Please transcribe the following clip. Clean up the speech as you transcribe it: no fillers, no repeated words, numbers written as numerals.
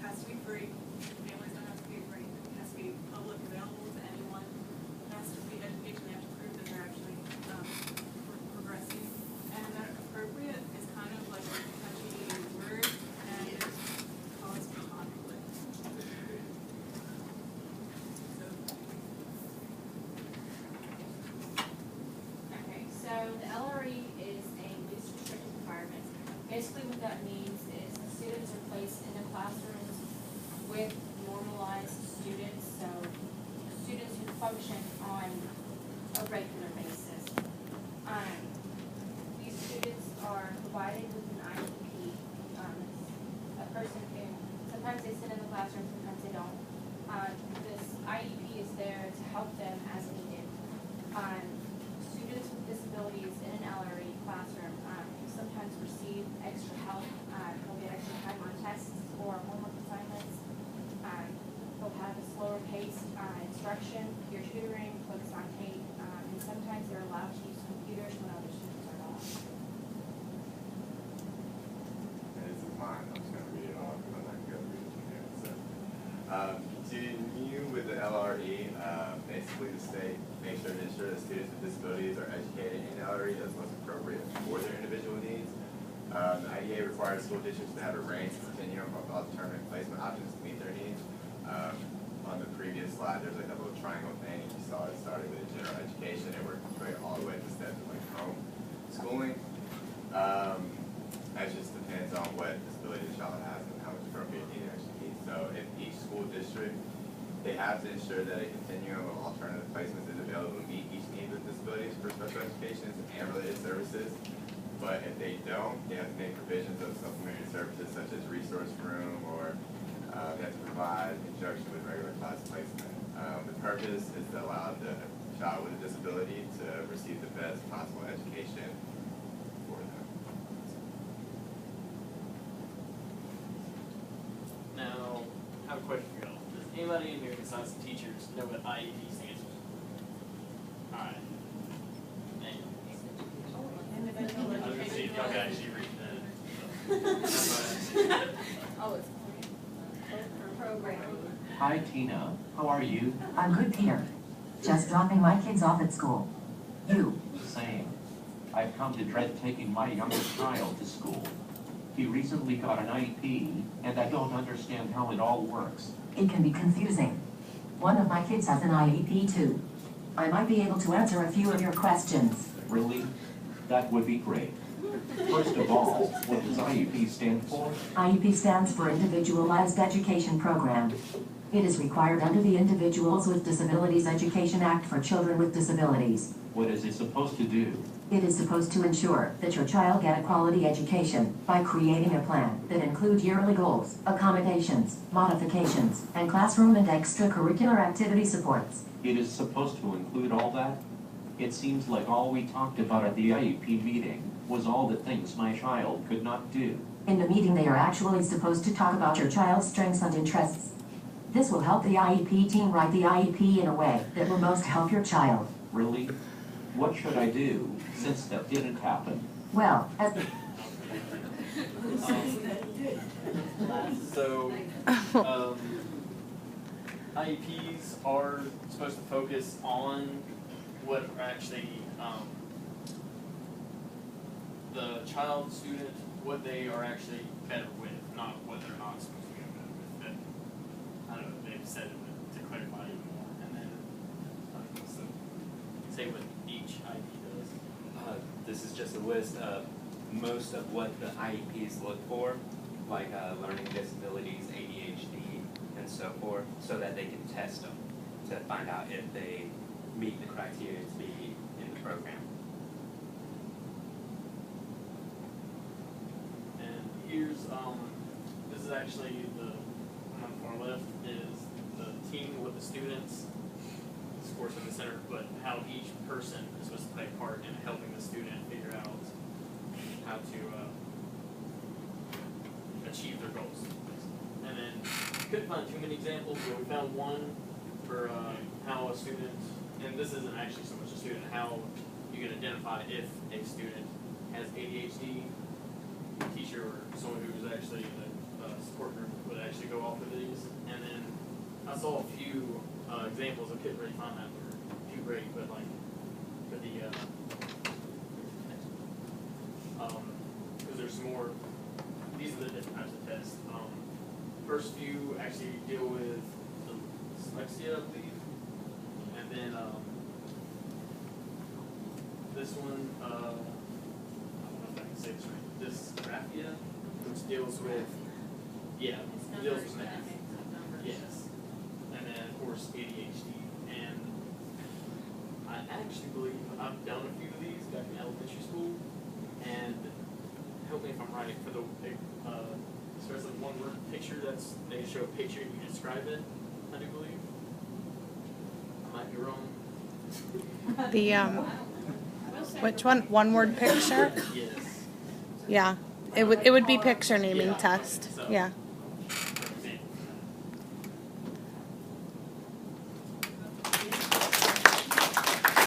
has to be free. Families don't have to pay for anything. It has to be public, available to anyone. It has to be education. They have to prove that they're actually progressing. And that appropriate is kind of like a touchy word, and it causes conflict. Okay, so the LRE is a least restricted environment. Basically what that means is the students are placed in the classrooms with normalized students, so students who function on a regular basis. These students are provided with an IEP. A person can, sometimes they sit in the classroom, sometimes they don't. This IEP is there to help them as needed. Students with disabilities in an LRE classroom sometimes receive extra help. They'll get extra time on tests or homework assignments. They'll have a slower paced instruction, peer tutoring, focus on Kate, and sometimes they're allowed to use computers when other students are not. This is mine. I'm just going to read it off because I'm not going to read it from here. So, continue with the LRE. Basically, the state makes sure to ensure that students with disabilities are educated in LRE as most appropriate for their individual needs. The IDA requires school districts to have a range of continuum of alternative placement options to meet their needs. On the previous slide, there's like a little triangle thing. You saw it started with general education and worked its way all the way to steps of like home schooling. That just depends on what disability the child has and how much appropriate need it actually needs. So in each school district, they have to ensure that a continuum of alternative placements is available to meet each need with disabilities for special education and related services. But if they don't, they have to make provisions of supplementary services such as resource room, or they have to provide conjunction with regular class placement. The purpose is to allow the child with a disability to receive the best possible education for them. Now, I have a question for y'all. Does anybody in here besides the teachers know what IEP stands for? Alright. Individual I was gonna see if y'all could actually read that. Oh, it's program. Hi, Tina. How are you? I'm good, Peter. Just dropping my kids off at school. You? Same. I've come to dread taking my youngest child to school. He recently got an IEP, and I don't understand how it all works. It can be confusing. One of my kids has an IEP too. I might be able to answer a few of your questions. Really? That would be great. First of all, what does IEP stand for? IEP stands for Individualized Education Program. It is required under the Individuals with Disabilities Education Act for children with disabilities. What is it supposed to do? It is supposed to ensure that your child get a quality education by creating a plan that includes yearly goals, accommodations, modifications, and classroom and extracurricular activity supports. It is supposed to include all that? It seems like all we talked about at the IEP meeting was all the things my child could not do. In the meeting, they are actually supposed to talk about your child's strengths and interests. This will help the IEP team write the IEP in a way that will most help your child. Really? What should I do, since that didn't happen? Well, as So, IEPs are supposed to focus on what are actually the child, student, what they are actually better with, not what they're not supposed to be better with. But, I don't know, they've said it to clarify even more. And then, so, say what each IEP does. This is just a list of most of what the IEPs look for, like learning disabilities, ADHD, and so forth, so that they can test them to find out if they meet the criteria to be in the program. And here's, this is actually the one on the far left is the team with the students. Of course in the center, but how each person is supposed to play a part in helping the student figure out how to achieve their goals. And then couldn't find too many examples, but we found one for how a student, and this isn't actually so much a student, how you can identify if a student has ADHD, a teacher or someone who is actually support group would actually go off of these. And then I saw a few examples. I couldn't really find that were too great, but like for the because there's some more. These are the different types of tests. First few actually deal with dyslexia, I believe, and then this one, I don't know if I can say this right. Dysgraphia, which deals with, yeah, It's deals numbers, with math. dynamics of numbers. Yes, and then of course ADHD, and I actually believe I've done a few of these back in elementary school, and help me if I'm right, for the starts with one word picture, that's, they show a picture and you describe it, I do believe. I might be wrong. The which one word picture? Yes. Yeah. It would be picture naming test. So, Yeah.